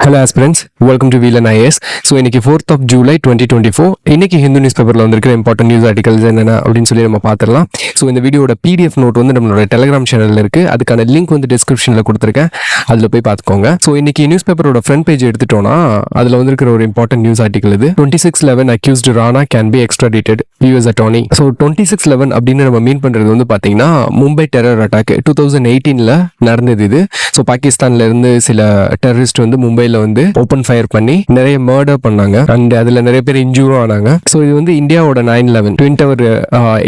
Hello aspirants, welcome to VLN IAS. So இன்னைக்கு 4th of July 2024 இன்னைக்கு Hindu news பேப்பரில் வந்திருக்கிற இம்பார்ட்டன்ட் நியூஸ் ஆர்டிகல்ஸ் என்னென்ன அப்படின்னு சொல்லி நம்ம பார்த்துடலாம். ஸோ இந்த வீடியோட PDF நோட் வந்து நம்மளோட டெலிகிராம் சேனலில் இருக்குது. அதுக்கான லிங்க் வந்து டிஸ்கிரிப்ஷனில் கொடுத்துருக்கேன், அதில் போய் பார்த்துக்கோங்க. ஸோ இன்னைக்கு நியூஸ் பேப்பரோட ஃப்ரண்ட் பேஜ் எடுத்துட்டோம்னா அதில் வந்திருக்கிற ஒரு இம்பார்ட்டன்ட் நியூஸ் ஆர்டிகல் இது. 2611 accused Rana can be extradited US attorney. So 2611 அப்படின்னு நம்ம மீன் பண்ணுறது வந்து பார்த்தீங்கன்னா மும்பை டெரர் அட்டாக் 2018 நடந்தது இது. ஸோ பாகிஸ்தான்ல இருந்து சில டெரரிஸ்ட் வந்து மும்பைல வந்து ஓபன் ஃபயர் பண்ணி நிறைய மர்டர் பண்ணாங்க அண்ட் அதுல நிறைய பேர் இன்ஜூரும் ஆனாங்க. ஸோ இது வந்து இந்தியாவோட 9/11 ட்வின் டவர்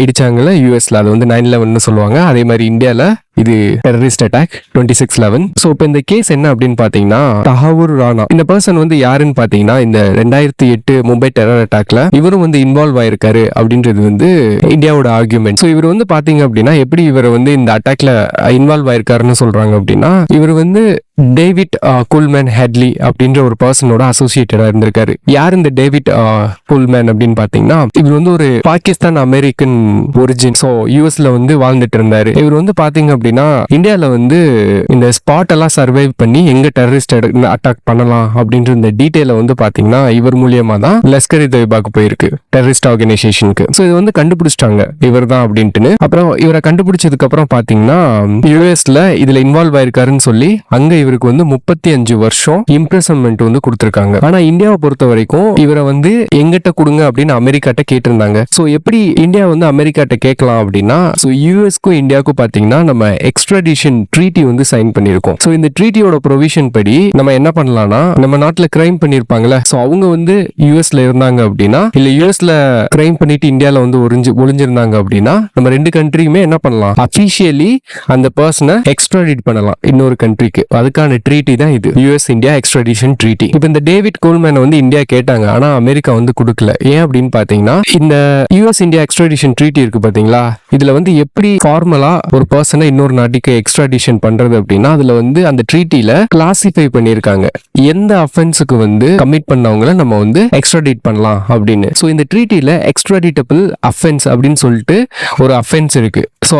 இடிச்சாங்கல்ல யூஎஸ்ல, அது வந்து 9/11 சொல்லுவாங்க. அதே மாதிரி இந்தியால இது டெரரிஸ்ட் அட்டாக் 2611. ஸோ இப்போ இந்த கேஸ் என்ன அப்படின்னு பாத்தீங்கன்னா, தஹாவூர் ராணா இந்த பர்சன் வந்து யாருன்னு பாத்தீங்கன்னா இந்த 2008 மும்பை டெரர் அட்டாக்ல இவரும் வந்து இன்வால்வ் ஆயிருக்காரு அப்படின்றது வந்து இந்தியாவோட ஆர்கியூமெண்ட். ஸோ இவர் வந்து பாத்தீங்க அப்படின்னா எப்படி இவர் வந்து இந்த அட்டாக்ல இன்வால்வ் ஆயிருக்காருன்னு சொல்றாங்க அப்படின்னா, இவர் வந்து டேவிட் குல்மேன் ஹெட்லி அப்படின்ற ஒரு பர்சனோட அசோசியேட்டடா இருந்திருக்காரு. யார் இந்த டேவிட் குல்மேன் அப்படின்னு பாத்தீங்கன்னா, இவர் வந்து ஒரு பாகிஸ்தான் அமெரிக்கன் ஒரிஜின். ஸோ யூஎஸ்ல வந்து வாழ்ந்துட்டு இருந்தாரு. இவர் வந்து பாத்தீங்க அப்படின்னா இந்தியால வந்து இந்த ஸ்பாட் எல்லாம் சர்வைவ் பண்ணி எங்க டெரரிஸ்ட் அட்டாக் பண்ணலாம் அப்படின்ற இந்த டீடைல வந்து பாத்தீங்கன்னா இவர் மூலியமா தான் லஷ்கர் தொய்பாக்கு போயிருக்கு, டெரரிஸ்ட் ஆர்கனைசேஷனுக்கு. ஸோ இது வந்து கண்டுபிடிச்சிட்டாங்க இவர் தான் அப்படின்ட்டு. அப்புறம் இவரை கண்டுபிடிச்சதுக்கு அப்புறம் பாத்தீங்கன்னா யூஎஸ்ல இதுல இன்வால்வ் ஆயிருக்காருன்னு சொல்லி அங்க இவருக்கு வந்து 35 வருஷம் இம்ப்ரெசன்மெண்ட் வந்து கொடுத்திருக்காங்க. ஆனா இந்தியாவை பொறுத்த வரைக்கும் இவரை வந்து எங்கிட்ட கொடுங்க அப்படின்னு அமெரிக்காட்ட கேட்டிருந்தாங்க. சோ எப்படி இந்தியா வந்து அமெரிக்காட்ட கேட்கலாம் அப்படின்னா, சோ யூஎஸ்க்கும் இந்தியாவுக்கும் பாத்தீங்கன்னா நம்ம எக்ஸ்ட்ராடிஷன் ட்ரீட்டி வந்து சைன் பண்ணிருக்கோம். சோ இந்த ட்ரீட்டியோட ப்ரொவிஷன் படி நம்ம என்ன பண்ணலாம்னா, நம்ம நாட்டுல கிரைம் பண்ணிருப்பாங்கல்ல, சோ அவங்க வந்து யூஎஸ்ல இருந்தாங்க அப்படின்னா, இல்ல யூஎஸ்ல கிரைம் பண்ணிட்டு இந்தியால வந்து ஒளிஞ்சிருந்தாங்க அப்படின்னா, நம்ம ரெண்டு கண்ட்ரியுமே என்ன பண்ணலாம், அபிஷியலி அந்த பர்சனை எக்ஸ்ட்ராடிட் பண்ணலாம் இன்னொரு கண்ட்ரிக்கு. அதுக்கான ட்ரீட்டி தான் இது, யூஎஸ் இந்தியா எக்ஸ்ட்ராடிஷன் ட்ரீட்டி. இப்போ இந்த டேவிட் கோல்மேன் வந்து இந்தியா கேட்டாங்க, ஆனா அமெரிக்கா வந்து கொடுக்கல. ஏன் அப்படின்னு பாத்தீங்கன்னா, இந்த யூஎஸ் இந்தியா எக்ஸ்ட்ராடிஷன் ட்ரீட்டி இருக்கு பாத்தீங்களா, இதுல வந்து எப்படி ஃபார்மலா ஒரு பர்சனை இன்னொரு நாட்டுக்கு எக்ஸ்ட்ராடிஷன் பண்றது அப்படின்னா, அதுல வந்து அந்த ட்ரீட்டில கிளாசிஃபை பண்ணிருக்காங்க எந்த அஃபென்ஸுக்கு வந்து கமிட் பண்ணவங்களை நம்ம வந்து எக்ஸ்ட்ராடிட் பண்ணலாம் அப்படின்னு. ஸோ இந்த ட்ரீட்டில எக்ஸ்ட்ராடிட்டபிள் அஃபென்ஸ் அப்படின்னு சொல்லிட்டு ஒரு அஃபென்ஸ் இருக்கு. ஸோ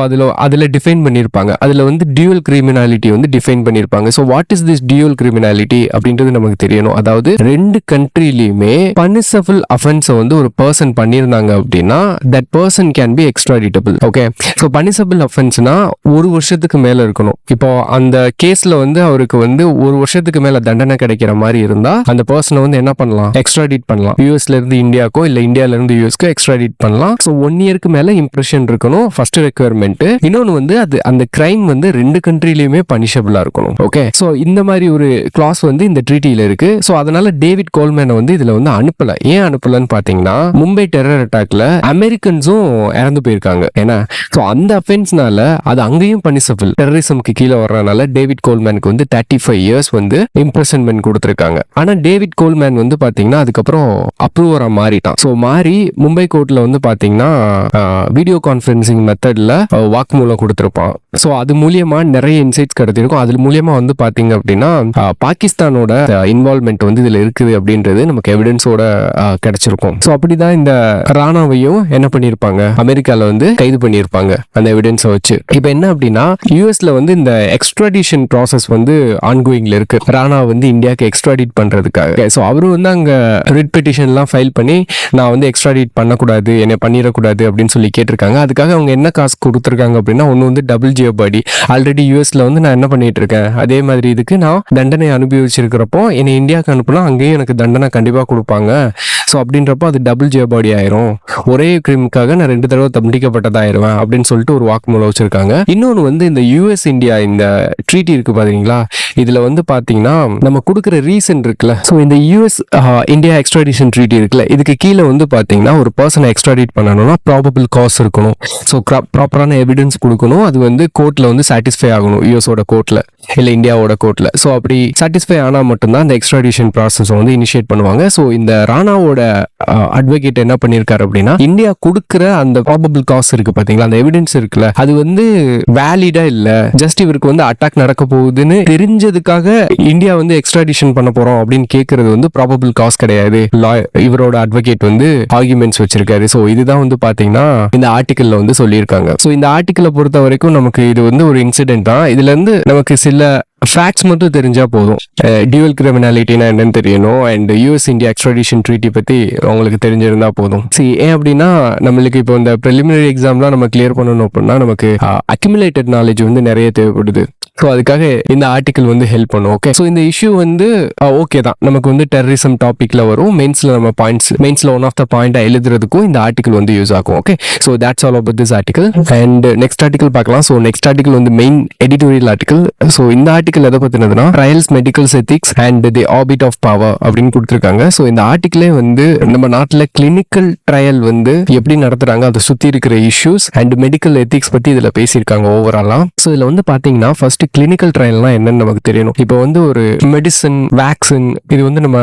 அதுல டிஃபைன் பண்ணிருப்பாங்க. அதுல வந்து டியூவல் கிரிமினாலிட்டி வந்து டிஃபைன் பண்ணிருப்பாங்க. So what is this dual criminality அப்படின்றது நமக்கு தெரியணும். அதாவது ரெண்டு கண்ட்ரிலயுமே பனிஷபிள் அஃபென்ஸை வந்து ஒரு பர்சன் பண்ணியிருந்தாங்க அப்படின்னா that person can be extraditable. Okay, so punishable அஃபென்ஸ்னா 1 வருஷத்துக்கு மேல இருக்கணும். இப்போ அந்த கேஸ்ல வந்து அவருக்கு வந்து 1 வருஷத்துக்கு மேல தண்டனை கிடைக்கிற மாதிரி இருந்தா அந்த பர்சனை வந்து என்ன பண்ணலாம், எக்ஸ்ட்ராடிட் பண்ணலாம். யூஎஸ்ல இருந்து இந்தியாக்கோ இல்ல இந்தியால இருந்து யூஎஸ்க்கோ எக்ஸ்ட்ராடிட் பண்ணலாம். ஸோ 1 இயருக்கு மேல இம்ப்ரெஷன் இருக்கணும் ஃபர்ஸ்ட் ரெக்யர்மெண்ட். இன்னொன்னு வந்து அது அந்த கிரைம் வந்து ரெண்டு கண்ட்ரிலயுமே பனிஷபிளா இருக்கணும். ஓகே, ஸோ இந்த மாதிரி ஒரு கிளாஸ் வந்து இந்த ட்ரீட்டில இருக்கு. ஸோ அதனால டேவிட் கோல்மேனை வந்து இதுல வந்து அனுப்பல. ஏன் அனுப்பலன்னு பாத்தீங்கன்னா, மும்பை டெரர் அட்டாக்ல அமெரிக்கன்ஸும் இறந்து போயிருக்காங்க. ஏன்னா ஸோ அந்த அஃபென்ஸ்னால அது அங்கேயும் பனிஷபிள், டெரரிசம்க்கு கீழே வர்றதுனால டேவிட் கோல்மேனுக்கு வந்து 35 இயர்ஸ் வந்து இம்ப்ரெசன்மெண்ட் கொடுத்திருக்காங்க. ஆனா டேவிட் கோல்மேன் வந்து பாத்தீங்கன்னா அதுக்கப்புறம் அப்ரூவரா மாறிட்டான். ஸோ மாறி மும்பை கோர்ட்ல வந்து பாத்தீங்கன்னா வீடியோ கான்ஃபரன்சிங் மெத்தட்ல வாக்குமூலம் கொடுத்திருப்பான். ஸோ அது மூலியமா நிறைய இன்சைட்ஸ் கிடைத்திருக்கும். அது மூலியமா வந்து பாத்தீங்க அப்படின்னா பாகிஸ்தானோட இன்வால்வ்மெண்ட் வந்து இதுல இருக்குது அப்படின்றது நமக்கு எவிடன்ஸோட கிடைச்சிருக்கும். ஸோ அப்படிதான் இந்த ராணாவையும் என்ன பண்ணிருப்பாங்க, அமெரிக்கால வந்து கைது பண்ணிருப்பாங்க அந்த எவிடன்ஸை வச்சு. இப்போ என்ன அப்படின்னா, யூஎஸ்ல வந்து இந்த எக்ஸ்ட்ராடிஷன் ப்ராசஸ் வந்து ஆன்கோயிங்ல இருக்கு, ராணா வந்து இந்தியாவுக்கு எக்ஸ்ட்ராடிட் பண்றதுக்காக. ஸோ அவரு வந்து அங்க ரிட் பெட்டிஷன்லாம் ஃபைல் பண்ணி நான் வந்து எக்ஸ்ட்ராடிட் பண்ணக்கூடாது, என்னை பண்ணிடக்கூடாது அப்படின்னு சொல்லி கேட்டிருக்காங்க. அதுக்காக அவங்க என்ன காசு கொடுத்துருக்காங்க அப்படின்னா, ஒன்று வந்து டபுள் ஜியோபாடி. ஆல்ரெடி யூஎஸ்ல வந்து நான் என்ன பண்ணிட்டு இருக்கேன், அதே மாதிரி இதுக்கு நான் தண்டனை அனுபவிச்சிருக்கிறப்போ என்னை இந்தியாவுக்கு அனுப்புனா அங்கேயும் எனக்கு தண்டனை கண்டிப்பா கொடுப்பாங்க. ஸோ அப்படின்றப்போ அது டபுள் ஜியோபாடி ஆயிரும், ஒரே கிரிமுக்காக நான் 2 தடவை தண்டிக்கப்பட்டதாயிருவேன் அப்படின்னு சொல்லிட்டு ஒரு வாக்குமூலம் வச்சிருக்காங்க. இன்னொன்று வந்து இந்த யூஎஸ் இந்தியா இந்த ட்ரீட்டி இருக்கு பாத்தீங்களா, இதுல வந்து பாத்தீங்கன்னா நம்ம கொடுக்குற ரீசன் இருக்குல்ல. ஸோ இந்த யூஎஸ் இந்தியா எக்ஸ்ட்ராடிஷன் ட்ரீட்டி இருக்குல்ல, இதுக்கு கீழே வந்து பாத்தீங்கன்னா ஒரு பர்சனை எக்ஸ்ட்ராடிட் பண்ணணும்னா ப்ராபபிள் காஸ் இருக்கணும். ஸோ ப்ராப்பரான எவிடன்ஸ் கொடுக்கணும். அது வந்து கோர்ட்ல வந்து சாட்டிஸ்ஃபை ஆகணும், யூஎஸோட கோர்ட்ல இல்ல இந்தியாவோட கோர்ட்ல. ஸோ அப்படி சாட்டிஸ்ஃபை ஆனா மட்டும்தான் இந்த எக்ஸ்ட்ராடிஷன் ப்ராசஸ் வந்து இனிஷியேட் பண்ணுவாங்க. ஸோ இந்த ராணாவோட அட்வொகேட் என்ன பண்ணிருக்காரு அப்படின்னா, இந்தியா கொடுக்குற அந்த ப்ராபபிள் காஸ் இருக்கு பாத்தீங்களா, அந்த எவிடன்ஸ் இருக்குல்ல, அது வந்து வேலிடா இல்ல, ஜஸ்ட் இவருக்கு வந்து அட்டாக் நடக்க போகுதுன்னு தெரிஞ்சதுக்காக இந்தியா வந்து எக்ஸ்ட்ராடிஷன் பண்ண போறோம் அப்படின்னு கேட்கறது வந்து ப்ராபபிள் காஸ் கிடையாது. இவரோட அட்வொகேட் வந்து ஆர்குமெண்ட்ஸ் வச்சிருக்காரு. ஸோ இதுதான் வந்து பாத்தீங்கன்னா இந்த ஆர்டிக்கல்ல வந்து சொல்லியிருக்காங்க. ஸோ இந்த ஆர்டிக்கலை பொறுத்த வரைக்கும் நமக்கு இது வந்து ஒரு இன்சிடென்ட் தான். இதுல இருந்து நமக்கு சில ஃபேக்ட்ஸ் மட்டும் தெரிஞ்சா போதும். டியூவல் கிரிமினாலிட்டினா என்னன்னு தெரியணும், and US India extradition treaty பத்தி உங்களுக்கு தெரிஞ்சிருந்தா போதும். ஏன் அப்படின்னா நம்மளுக்கு இப்போ இந்த ப்ரிலிமினரி எக்ஸாம்லாம் நம்ம கிளியர் பண்ணணும் அப்படின்னா நமக்கு அக்யூமுலேட்டட் நாலேஜ் வந்து நிறைய தேவைப்படுது. ஸோ அதுக்காக இந்த ஆர்டிக்கல் வந்து ஹெல்ப் பண்ணும். ஓகே, ஸோ இந்த இஷ்யூ வந்து ஓகே தான், நமக்கு வந்து டெரரிசம் டாபிக்ல வரும், மெயின்ஸ்ல நம்ம மெயின்ஸ்ல ஒன் ஆஃப் த பாயிண்ட் எழுதுறதுக்கும் இந்த ஆர்டிக்கல் வந்து யூஸ் ஆகும். Okay, so that's all about this article. And next article பார்க்கலாம். ஸோ நெக்ஸ்ட் ஆர்டிக்கல் வந்து மெயின் எடிட்டோரியல் ஆர்டிக்கல். ஸோ இந்த ஆர்டிக்கல் எதை பத்தினதுன்னா trials, medicals, ethics and the orbit of power அப்படின்னு கொடுத்துருக்காங்க. ஸோ இந்த ஆர்டிக்கலே வந்து நம்ம நாட்டில் கிளினிக்கல் ட்ரையல் வந்து எப்படி நடத்துறாங்க, அதை சுத்தி இருக்கிற இஷ்யூஸ் அண்ட் மெடிக்கல் எத்திக்ஸ் பத்தி இதுல பேசியிருக்காங்க ஓவராலா. ஸோ இதுல வந்து பாத்தீங்கன்னா ஃபர்ஸ்ட் கிளினிக்கல் ட்ரையல்னா என்னன்னு நமக்கு தெரியணும். இப்போ வந்து ஒரு மெடிசன், வேக்சின் இது வந்து நம்ம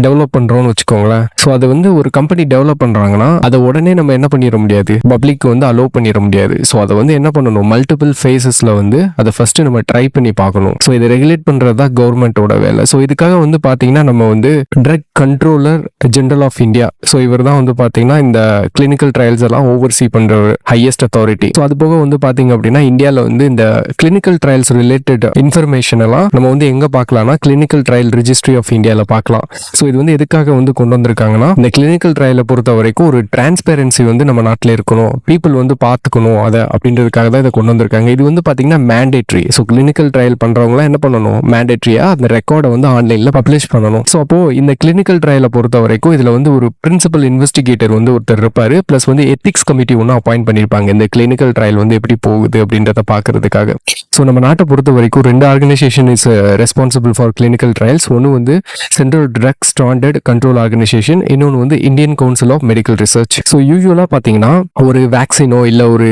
டெவலப் பண்றோம்னு வச்சுக்கோங்களேன். ஸோ அதை வந்து ஒரு கம்பெனி டெவலப் பண்றாங்கன்னா அதை உடனே நம்ம என்ன பண்ணிட முடியாது, பப்ளிக் வந்து அலோவ் பண்ணிட முடியாது. ஸோ அதை வந்து என்ன பண்ணணும், மல்டிபிள் ஃபேஸஸ்ல வந்து அதை ஃபர்ஸ்ட் நம்ம ட்ரை பண்ணி பார்க்கணும். ஸோ இதை ரெகுலேட் பண்றது தான் கவர்மெண்டோட வேலை. ஸோ இதுக்காக வந்து பாத்தீங்கன்னா நம்ம வந்து drug controller general of India, so இவர் தான் வந்து பாத்தீங்கன்னா இந்த கிளினிக்கல் ட்ரையல்ஸ் எல்லாம் ஓவர்சீ பண்ற ஹையஸ்ட் அத்தாரிட்டி. ஸோ அது போக வந்து பாத்தீங்க அப்படின்னா இந்தியாவில் வந்து இந்த கிளினிக்கல் ட்ரையல்ஸ் ரிலேட்டட் இன்ஃபர்மேஷன் எல்லாம் நம்ம வந்து எங்க பார்க்கலாம்னா கிளினிக்கல் ட்ரையல் ரிஜிஸ்ட்ரி ஆஃப் இந்தியாவில் பார்க்கலாம். ஸோ இது வந்து எதுக்காக வந்து கொண்டு வந்திருக்காங்கன்னா இந்த கிளினிக்கல் ட்ரையலை பொறுத்த வரைக்கும் ஒரு டிரான்ஸ்பேரன்சி வந்து நம்ம நாட்டில் இருக்கணும், பீப்புள் வந்து பார்த்துக்கணும் அதை அப்படின்றதுக்காக தான் இதை கொண்டு வந்திருக்காங்க. இது வந்து பாத்தீங்கன்னா மேண்டேட்ரி. ஸோ கிளினிக்கல் ட்ரையல் பண்றவங்க என்ன பண்ணணும், மேண்டேட்ரியா அந்த ரெக்கார்டை வந்து ஆன்லைன்ல பப்ளிஷ் பண்ணணும். ஸோ அப்போ இந்த கிளினிக்கல் ட்ரையலை பொறுத்த வரைக்கும் இதுல வந்து ஒரு பிரின்சிபல் இன்வெஸ்டிகேட்டர் வந்து ஒருத்தர் இருப்பாரு, பிளஸ் வந்து எத்திக்ஸ் கமிட்டி ஒன்று அப்பாயிண்ட் பண்ணிருப்பாங்க இந்த கிளினிக்கல் ட்ரையல் வந்து எப்படி போகுது அப்படின்றத பாக்குறதுக்காக. ஸோ நம்ம நாட்டை பொறுத்த வரைக்கும் ரெண்டு organisation is responsible for clinical trials. ஒன்று வந்து central drug standard control organisation, இன்னொன்று வந்து Indian council of medical research. So usually பாத்தீங்கன்னா ஒரு வேக்சினோ இல்ல ஒரு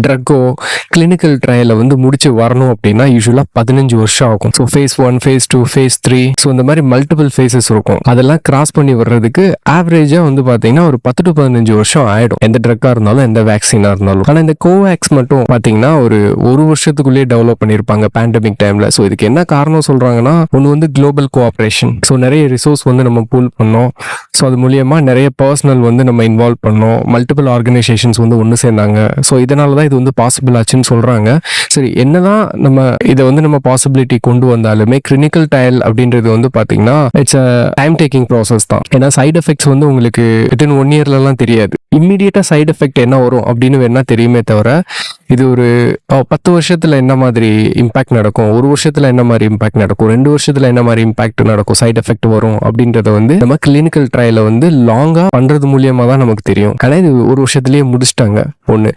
ட்ரக்கோ கிளினிக்கல் ட்ரையலை வந்து முடிச்சு வரணும் அப்படின்னா யூஸ்வலா 15 வருஷம் ஆகும். So phase 1, phase 2, phase 3, so இந்த மாதிரி மல்டிபிள் ஃபேஸஸ் இருக்கும். அதெல்லாம் கிராஸ் பண்ணி வர்றதுக்கு ஆவரேஜா வந்து பாத்தீங்கன்னா ஒரு 10 to 15 வருஷம் ஆயிடும், எந்த ட்ரக்கா இருந்தாலும் எந்த வேக்சினா இருந்தாலும். ஆனா இந்த கோவேக்ஸ் மட்டும் பாத்தீங்கன்னா ஒரு வருஷத்துக்குள்ளேயே டெவலப் பண்ணிருப்பாங்க பேண்டமிக் டைம்ல. ஸோ இதுக்கு என்ன காரணம் சொல்றாங்கன்னா ஒன்று வந்து குளோபல் கோஆபரேஷன். ஸோ நிறைய ரிசோர்ஸ் வந்து நம்ம பூல் பண்ணோம். ஸோ அது மூலியமா நிறைய பர்சனல் வந்து நம்ம இன்வால்வ் பண்ணோம், மல்டிபிள் ஆர்கனைசேஷன்ஸ் வந்து ஒன்று சேர்ந்தாங்க. ஸோ இதனாலதான் இது வந்து பாசிபிள் ஆச்சுன்னு சொல்றாங்க. சரி, என்னதான் நம்ம இதை வந்து நம்ம பாசிபிலிட்டி கொண்டு வந்தாலுமே கிளினிக்கல் ட்ரையல் அப்படின்றது வந்து பாத்தீங்கன்னா it's a time taking process தான். ஏன்னா சைடு எஃபெக்ட்ஸ் வந்து உங்களுக்கு வித்தின் 1 இயர்லாம் தெரியாது. இம்மீடியட்டா சைடு எஃபெக்ட் என்ன வரும் அப்படின்னு வேணா தெரியுமே தவிர இது ஒரு 10 வருஷத்துல என்ன மாதிரி இம்பாக்ட் நடக்கும், 1 வருஷத்துல என்ன மாதிரி இம்பாக்ட் நடக்கும், 2 வருஷத்துல என்ன மாதிரி இம்பாக்ட் நடக்கும், சைடு எஃபெக்ட் வரும் அப்படின்றத வந்து நம்ம கிளினிக்கல் ட்ரையலை வந்து லாங்கா பண்றது மூலியமா தான் நமக்கு தெரியும். ஆனா இது 1 வருஷத்துலயே முடிச்சிட்டாங்க ஒண்ணு.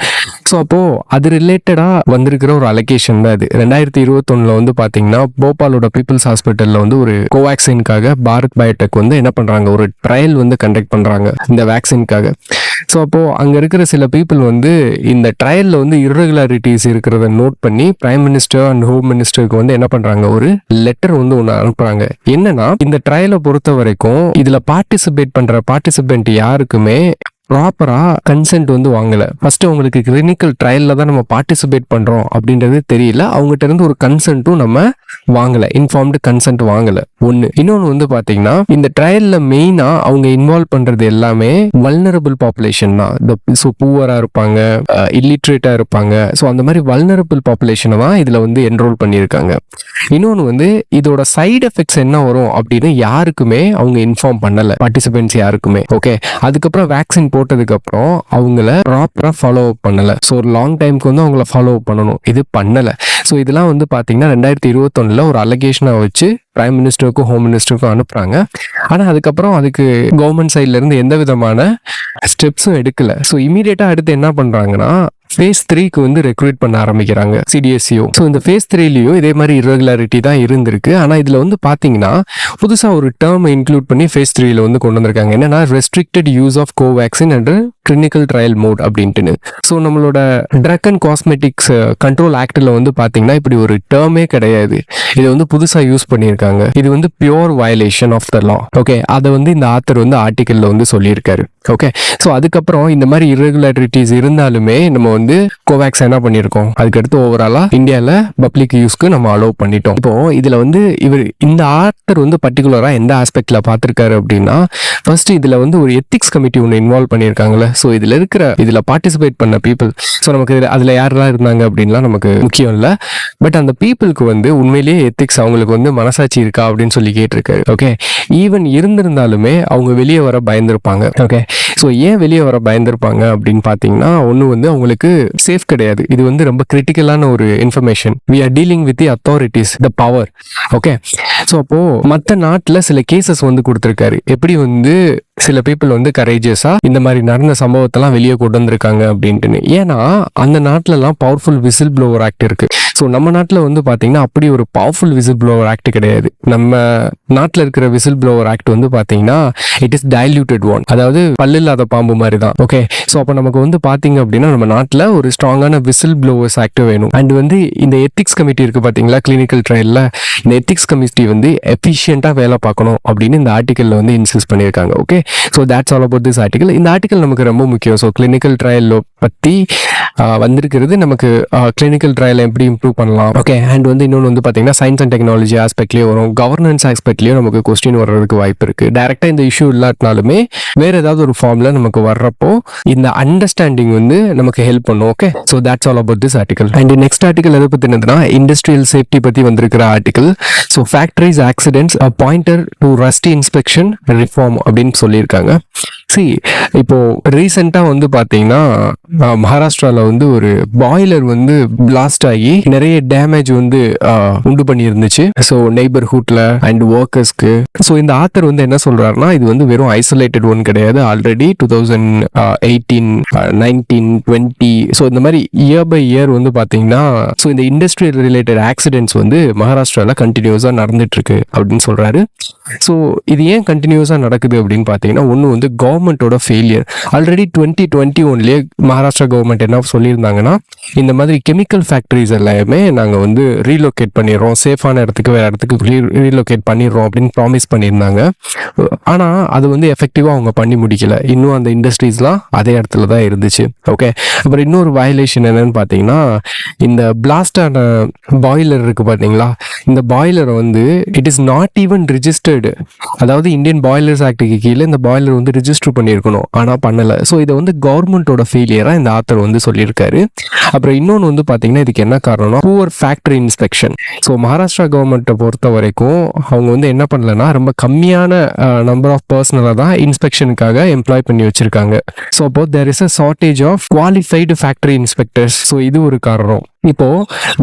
ஸோ அப்போ அது ரிலேட்டடா வந்திருக்கிற ஒரு அலகேஷன் தான் இது. 2021 வந்து பாத்தீங்கன்னா போபாலோட பீப்புள்ஸ் ஹாஸ்பிட்டல்ல வந்து ஒரு கோவேக்சின்காக பாரத் பயோடெக் வந்து என்ன பண்றாங்க, ஒரு ட்ரையல் வந்து கண்டக்ட் பண்றாங்க இந்த வேக்சின்காக. ஸோ அப்போ அங்க இருக்கிற சில பீப்புள் வந்து இந்த ட்ரையல்ல வந்து irregularities இருக்கிறத நோட் பண்ணி பிரைம் மினிஸ்டர் அண்ட் ஹோம் மினிஸ்டருக்கு வந்து என்ன பண்றாங்க, ஒரு லெட்டர் வந்து ஒன்று அனுப்புறாங்க. என்னன்னா இந்த ட்ரையலை பொறுத்த வரைக்கும் இதுல பார்ட்டிசிபேட் பண்ற பார்ட்டிசிபென்ட் யாருக்குமே ப்ராப்பரா கன்சென்ட் வந்து வாங்கல. ஃபர்ஸ்ட் உங்களுக்கு கிளினிக்கல் ட்ரையல்ல தான் நம்ம பார்ட்டிசிபேட் பண்றோம் அப்படின்றது தெரியல, அவங்ககிட்ட இருந்து ஒரு கன்சென்ட்டும் நம்ம வாங்கல, இன்ஃபார்ம்டு கன்சென்ட் வாங்கல. ஒண்ணு. இன்னொன்னு வந்து பாத்தீங்கன்னா இந்த ட்ரையல்ல மெயினா அவங்க இன்வால்வ் பண்றது எல்லாமே வல்னரபிள் பாப்புலேஷன் தான். ஸோ பூவரா இருப்பாங்க, இல்லிட்ரேட்டா இருப்பாங்க. ஸோ அந்த மாதிரி வல்னரபிள் பாப்புலேஷனை தான் இதுல வந்து என்ரோல் பண்ணியிருக்காங்க. இன்னொன்னு வந்து இதோட சைடு எஃபெக்ட்ஸ் என்ன வரும் அப்படின்னு யாருக்குமே அவங்க இன்ஃபார்ம் பண்ணல, பார்ட்டிசிபென்ட்ஸ் யாருக்குமே. ஓகே, அதுக்கப்புறம் வேக்சின் போட்டதுக்கு அப்புறம் அவங்கள ப்ராப்பரா ஃபாலோ அப் பண்ணல. ஸோ ஒரு லாங் டைம்க்கு வந்து அவங்கள ஃபாலோ அப் பண்ணணும், இது பண்ணல. ஸோ இதெல்லாம் வந்து பாத்தீங்கன்னா 2021 ஒரு அலகேஷனை வச்சு பிரைம் மினிஸ்டருக்கும் ஹோம் மினிஸ்டருக்கும் அனுப்புறாங்க. ஆனா அதுக்கப்புறம் அதுக்கு கவர்மெண்ட் சைட்ல இருந்து எந்த விதமான ஸ்டெப்ஸும் எடுக்கல. ஸோ இமீடியட்டா அடுத்து என்ன பண்றாங்கன்னா ஃபேஸ் 3க்கு வந்து ரெக்ரூட் பண்ண ஆரம்பிக்கிறாங்க சிடிஎஸ்சிஓ. ஸோ இந்த ஃபேஸ் 3லயும் இதே மாதிரி irregularity தான் இருந்திருக்கு. ஆனா இதுல வந்து பாத்தீங்கன்னா புதுசா ஒரு டேர்ம் இன்க்ளூட் பண்ணி ஃபேஸ் 3ல வந்து கொண்டு வந்திருக்காங்க. என்னன்னா restricted use of Covaxin and clinical trial mode அப்படின்ட்டு. ஸோ நம்மளோட ட்ரக் அண்ட் காஸ்மெட்டிக்ஸ் கண்ட்ரோல் ஆக்ட்ல வந்து பாத்தீங்கன்னா இப்படி ஒரு டேர்மே கிடையாது. இதை வந்து புதுசா யூஸ் பண்ணியிருக்காங்க. இது வந்து pure violation of the law. Okay, அதை வந்து இந்த ஆத்தர் வந்து ஆர்டிக்கல்ல வந்து சொல்லியிருக்காரு. ஓகே, ஸோ அதுக்கப்புறம் இந்த மாதிரி irregularities இருந்தாலுமே நம்ம வந்து கோவேக்ஸ் என்ன பண்ணியிருக்கோம், அதுக்கடுத்து ஓவராலா இந்தியாவில் பப்ளிக் யூஸ்க்கு நம்ம அலோவ் பண்ணிட்டோம். இப்போ இதுல வந்து இந்த ஆத்தர் வந்து பர்டிகுலரா எந்த ஆஸ்பெக்ட்ல பார்த்திருக்காரு அப்படின்னா ஃபர்ஸ்ட் இதுல வந்து ஒரு எத்திக்ஸ் கமிட்டி ஒன்று இன்வால்வ் பண்ணியிருக்காங்கல்ல. ஸோ இதில் பார்ட்டிசிபேட் பண்ண பீப்புள், ஸோ நமக்கு அதில் யாரெல்லாம் இருந்தாங்க அப்படின்லாம் நமக்கு முக்கியம் இல்லை. பட் அந்த பீப்புளுக்கு வந்து உண்மையிலேயே எத்திக்ஸ், அவங்களுக்கு வந்து மனசாட்சி இருக்கா அப்படின்னு சொல்லி கேட்டிருக்காரு. ஓகே, ஈவன் இருந்திருந்தாலுமே அவங்க வெளியே வர பயந்துருப்பாங்க. ஓகே, ஸோ ஏன் வெளியே வர பயந்துருப்பாங்க அப்படின்னு பார்த்தீங்கன்னா, ஒன்று வந்து அவங்களுக்கு சேஃப் கிடையாது. இது வந்து ரொம்ப கிரிட்டிக்கலான ஒரு information. We are dealing with the authorities, the power. Okay, so அப்போ மற்ற நாட்டில் சில கேசஸ் வந்து கொடுத்துருக்காரு. எப்படி வந்து சில பீப்புள் வந்து கரேஜியஸா இந்த மாதிரி நடந்த சம்பவத்தெல்லாம் வெளியே கொண்டு வந்திருக்காங்க அப்படின்ட்டு. ஏன்னா அந்த நாட்டிலலாம் பவர்ஃபுல் விசில் ப்ளோவர் ஆக்ட் இருக்கு. ஸோ நம்ம நாட்டில் வந்து பார்த்தீங்கன்னா அப்படி ஒரு பவர்ஃபுல் விசில் ப்ளோவர் ஆக்ட் கிடையாது. நம்ம நாட்டில் இருக்கிற விசில் ப்ளோவர் ஆக்ட் வந்து பார்த்தீங்கன்னா இட் இஸ் டைல்யூட்டட் ஒன், அதாவது பல்லு இல்லாத பாம்பு மாதிரி தான். ஓகே, ஸோ அப்போ நமக்கு வந்து பார்த்தீங்க அப்படின்னா நம்ம நாட்டில் ஒரு ஸ்ட்ராங்கான விசில் ப்ளோவர்ஸ் ஆக்ட் வேணும். அண்ட் வந்து இந்த எத்திக்ஸ் கமிட்டி இருக்கு பார்த்தீங்களா, கிளினிக்கல் ட்ரையலில் இந்த எத்திக்ஸ் கமிட்டி வந்து எஃபிஷியண்டாக வேலை பார்க்கணும் அப்படின்னு இந்த ஆர்டிக்கலில் வந்து இன்சிஸ்ட் பண்ணியிருக்காங்க. Okay, so that's all about this article. இந்த ஆர்டிக்கல் நமக்கு ரொம்ப முக்கியம். ஸோ கிளினிக்கல் ட்ரையல் பற்றி வந்திருக்கிறது, நமக்கு கிளினிக்கல் ட்ரையல் எப்படி இம்ப்ரூவ் பண்ணலாம். ஓகே, அண்ட் வந்து இன்னொன்று வந்து பார்த்தீங்கன்னா சயின்ஸ் அண்ட் டெக்னாலஜி ஆஸ்பெக்ட்லேயும் வரும், கவர்னன்ஸ் ஆஸ்பெக்ட்லேயும் நமக்கு கொஸ்டின் வர்றதுக்கு வாய்ப்பு இருக்குது. டைரெக்டாக இந்த இஷ்யூ இல்லாட்டினாலுமே வேறு ஏதாவது ஒரு ஃபார்மில் நமக்கு வர்றப்போ இந்த அண்டர்ஸ்டாண்டிங் வந்து நமக்கு ஹெல்ப் பண்ணும். Okay, so that's all about this article. And next article எதை பற்றினதுன்னா இண்டஸ்ட்ரியல் சேஃப்டி பற்றி வந்திருக்கிற article. So factories accidents a pointer to rusty inspection reform அப்படின்னு சொல்லியிருக்காங்க. இப்போ ரீசெண்டாக வந்து பார்த்தீங்கன்னா மகாராஷ்டிராவில் வந்து ஒரு பாய்லர் வந்து பிளாஸ்ட் ஆகி நிறைய டேமேஜ் வந்து உண்டு பண்ணி இருந்துச்சு. ஸோ நெய்பர்ஹுட்ல அண்ட் ஒர்க்கர்ஸ்க்கு. ஸோ இந்த ஆத்தர் வந்து என்ன சொல்றாருன்னா, இது வந்து வெறும் ஐசோலேட்டட் ஒன் கிடையாது. ஆல்ரெடி 2018, 19, 20 ஸோ இந்த மாதிரி இயர் பை இயர் வந்து பார்த்தீங்கன்னா ஸோ இந்த இண்டஸ்ட்ரியல் ரிலேட்டட் ஆக்சிடென்ட்ஸ் வந்து மகாராஷ்டிராவில் கண்டினியூஸாக நடந்துட்டு இருக்கு அப்படின்னு சொல்றாரு. ஸோ இது ஏன் கண்டினியூஸாக நடக்குது அப்படின்னு பார்த்தீங்கன்னா, ஒன்று வந்து கவர்மெண்ட்டோட ஃபெயிலியர். ஆல்ரெடி 2021 மகாராஷ்டிரா கவர்மெண்ட் என்ன சொல்லியிருந்தாங்கன்னா, இந்த மாதிரி கெமிக்கல் ஃபேக்டரிஸ் எல்லாமே நாங்கள் வந்து ரீலோகேட் பண்ணிடுறோம், சேஃபான இடத்துக்கு வேறு இடத்துக்கு ரீலோகேட் பண்ணிடுறோம் அப்படின்னு ப்ராமிஸ் பண்ணியிருந்தாங்க. ஆனால் அது வந்து எஃபெக்டிவாக அவங்க பண்ணி முடிக்கல. இன்னும் அந்த இண்டஸ்ட்ரீஸ்லாம் அதே இடத்துல தான் இருந்துச்சு. ஓகே, அப்புறம் இன்னொரு வயலேஷன் என்னன்னு பார்த்தீங்கன்னா, இந்த பிளாஸ்டான பாய்லர் இருக்குது பார்த்தீங்களா, இந்த பாய்லரை வந்து it is not even registered. அதாவது இந்தியன் பாய்லர்ஸ் ஆக்டுக்கு கீழே இந்த பாய்லர் வந்து ரிஜிஸ்டர் பண்ணியிருக்கணும், ஆனால் பண்ணலை. ஸோ இதை வந்து கவர்மெண்ட்டோட ஃபெயிலியராக இந்த ஆத்தர் வந்து சொல்லியிருக்காரு. அப்புறம் இன்னொன்று வந்து பார்த்தீங்கன்னா, இதுக்கு என்ன காரணம்னா poor factory inspection. So Maharashtra கவர்மெண்ட்டை பொறுத்த வரைக்கும் அவங்க வந்து என்ன பண்ணலன்னா, ரொம்ப கம்மியான நம்பர் ஆஃப் பர்சனலை தான் இன்ஸ்பெக்ஷனுக்காக எம்ப்ளாய் பண்ணி வச்சிருக்காங்க. ஸோ அப்போ there is a shortage of qualified factory inspectors. So இது ஒரு காரணம். இப்போ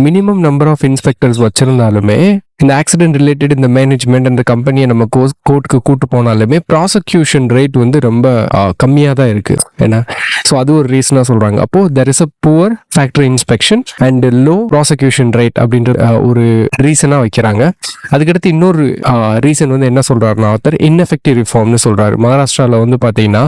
மினிமம் நம்பர் ஆஃப் இன்ஸ்பெக்டர்ஸ் வச்சிருந்தாலுமே இந்த ஆக்சிடென்ட் ரிலேட்டட் இந்த மேனேஜ்மெண்ட் அந்த கம்பெனியை நம்ம கோர்ட்டுக்கு கூட்டு போனாலுமே ப்ராசிக்யூஷன் ரேட் வந்து ரொம்ப கம்மியாக தான் இருக்கு. ஏன்னா ஸோ அது ஒரு ரீசனாக சொல்றாங்க. அப்போ there is a poor factory inspection and low prosecution rate அப்படின்ற ஒரு ரீசனாக வைக்கிறாங்க. அதுக்கடுத்து இன்னொரு ரீசன் வந்து என்ன சொல்றாருன்னா, ஆத்தர் இன்எஃபெக்டிவ் ரிஃபார்ம்னு சொல்றாரு. மகாராஷ்டிராவில் வந்து பார்த்தீங்கன்னா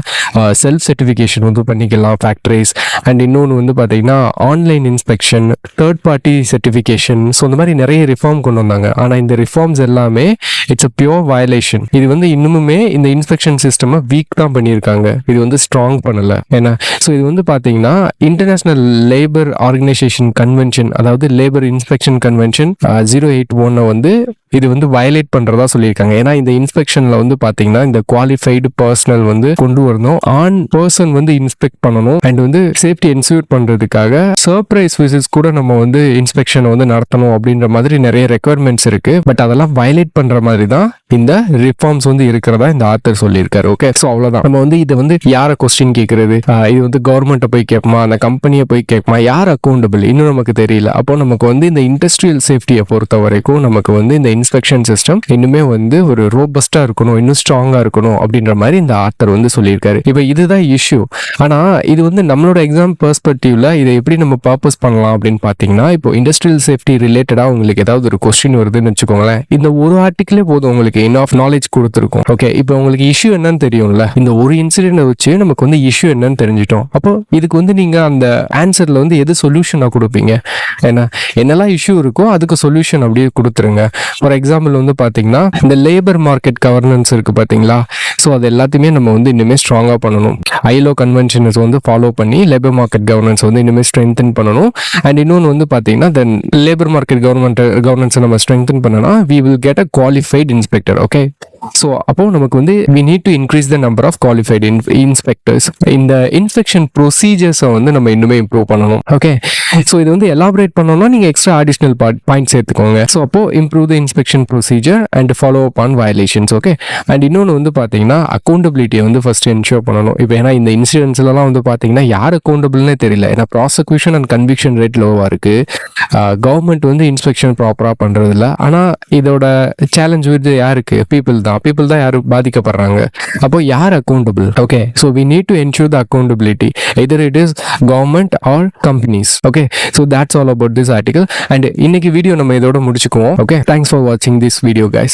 செல்ஃப் சர்டிஃபிகேஷன் வந்து பண்ணிக்கலாம் ஃபேக்டரிஸ். அண்ட் இன்னொன்று வந்து பார்த்தீங்கன்னா online inspection, third party certification. So இந்த மாதிரி நிறைய ரிஃபார்ம் கொண்டு வந்தாங்க. ஆனால் இந்த ரிஃபார்ம்ஸ் எல்லாமே இட்ஸ் அ பியோர் வயலேஷன். இது வந்து இன்னுமே இந்த இன்ஸ்பெக்ஷன் சிஸ்டம் வீக் தான் பண்ணியிருக்காங்க, இது வந்து ஸ்ட்ராங் பண்ணல. ஏன்னா ஸோ இது வந்து பார்த்தீங்கன்னா இன்டர்நேஷனல் லேபர் ஆர்கனைசேஷன் கன்வென்ஷன், அதாவது லேபர் இன்ஸ்பெக்ஷன் கன்வென்ஷன் 081 வந்து இது வந்து வயலேட் பண்றதா சொல்லியிருக்காங்க. ஏன்னா இந்த இன்ஸ்பெக்ஷன்ல வந்து பாத்தீங்கன்னா இந்த குவாலிஃபைடு பர்சனல் வந்து கொண்டு வரணும், ஆன் பர்சன் வந்து இன்ஸ்பெக்ட் பண்ணணும், அண்ட் வந்து சேஃப்டி என்சூர் பண்றதுக்காக சர்ப்ரைஸ் விசிட்ஸ் கூட நம்ம வந்து இன்ஸ்பெக்ஷன் வந்து நடத்தணும் அப்படின்ற மாதிரி நிறைய ரெக்குவயர்மெண்ட்ஸ் இருக்கு. பட் அதெல்லாம் வயலேட் பண்ற மாதிரி தான் இந்த ரிஃபார்ம்ஸ் வந்து இருக்கிறதா இந்த ஆத்தர் சொல்லியிருக்காரு. ஓகே, ஸோ அவ்வளவுதான். நம்ம வந்து இதை வந்து யாரை கொஸ்டின் கேட்கறது, இது வந்து கவர்மெண்ட்டை போய் கேட்குமா, அந்த கம்பெனியை போய் கேட்குமா, யார் அக்கௌண்டபிள் இன்னும் நமக்கு தெரியல. அப்போ நமக்கு வந்து இந்த இண்டஸ்ட்ரியல் சேஃப்டியை பொறுத்த வரைக்கும் நமக்கு வந்து இந்த இன்ஸ்பெக்ஷன் சிஸ்டம் இன்னுமே வந்து ஒரு ரோபஸ்டா இருக்கணும், இன்னும் ஸ்ட்ராங்கா இருக்கணும் அப்படின்ற மாதிரி இந்த ஆத்தர் வந்து சொல்லியிருக்காரு. இப்போ இதுதான் இஷ்யூ. ஆனா இது வந்து நம்மளோட எக்ஸாம் பெர்ஸ்பெக்டிவ்ல இதை எப்படி நம்ம பர்பஸ் பண்ணலாம் அப்படின்னு பாத்தீங்கன்னா, இப்போ இண்டஸ்ட்ரியல் சேஃப்டி ரிலேட்டடா உங்களுக்கு ஏதாவது ஒரு கொஸ்டின் வருதுன்னு வச்சுக்கோங்களேன், இந்த ஒரு ஆர்டிக்கிளே போதும் உங்களுக்கு இனஃப் நாலேஜ் கொடுத்துருக்கும். ஓகே, இப்போ உங்களுக்கு இஷ்யூ என்னன்னு தெரியும்ல, இந்த ஒரு இன்சிடென்ட் வச்சு நமக்கு வந்து இஷ்யூ என்னன்னு தெரிஞ்சிட்டோம். அப்போ இதுக்கு வந்து நீங்க அந்த ஆன்சர்ல வந்து எது சொல்யூஷனா கொடுப்பீங்க, ஏன்னா என்னெல்லாம் இஷ்யூ இருக்கோ அதுக்கு சொல்யூஷன் அப்படியே கொடுத்துருங்க. ஃபார் எக்ஸாம்பிள் வந்து பாத்தீங்கன்னா இந்த லேபர் மார்க்கெட் கவர்னன்ஸ் இருக்கு பாத்தீங்களா, ஸோ அது எல்லாத்தையுமே நம்ம வந்து இனிமேல் ஸ்ட்ராங்கா பண்ணணும். ஐலோ கன்வென்ஷன்ஸ் வந்து ஃபாலோ பண்ணி லேபர் மார்க்கெட் கவர்னன்ஸ் வந்து இனிமேல் ஸ்ட்ரென்தன் பண்ணணும். அண்ட் இன்னொன்று வந்து பாத்தீங்கன்னா தென் லேபர் மார்க்கெட் கவர்னன்ஸை நம்ம ஸ்ட்ரென்தன் பண்ணனா we will get a qualified inspector. Okay, so அப்போ நமக்கு வந்து we need to increase the number of qualified inspectors. இந்த இன்ஸ்பெக்ஷன் ப்ரொசீஜர்ஸை வந்து நம்ம இன்னுமே இம்ப்ரூவ் பண்ணணும். ஓகே, ஸோ இது வந்து எலாபரேட் பண்ணணும்னா நீங்கள் எக்ஸ்ட்ரா அடிஷ்னல் பாயிண்ட் சேர்த்துக்கோங்க. ஸோ அப்போ improve the inspection procedure and follow up on violations. Okay, and இன்னொன்று வந்து பார்த்தீங்கன்னா அக்கௌண்டபிலிட்டியை வந்து ஃபர்ஸ்ட் என்ஷூர் பண்ணணும். இப்போ ஏன்னா இந்த இன்சிடென்ட்ஸ்லாம் வந்து பார்த்தீங்கன்னா யார் அக்கௌண்டபிள்னே தெரியல. ஏன்னா ப்ராசிக்யூஷன் அண்ட் கன்விக்ஷன் ரேட் லோவாக இருக்குது. கவர்மெண்ட் வந்து இன்ஸ்பெக்ஷன் ப்ராப்பராக பண்ணுறதில்ல. ஆனால் இதோட சேலஞ்ச் வந்து யாருக்கு? பீப்புள் தான் யாரும் பாதிக்கப்படுறாங்க. அப்போ யார் accountable? Okay, so we need to ensure the accountability either it is government or companies. Okay, so that's all about this article. And இன்னைக்கு வீடியோ நம்ம இதோட முடிச்சுக்குவோம். ஓகே, தேங்க்ஸ் ஃபார் வாட்சிங் திஸ் வீடியோ guys.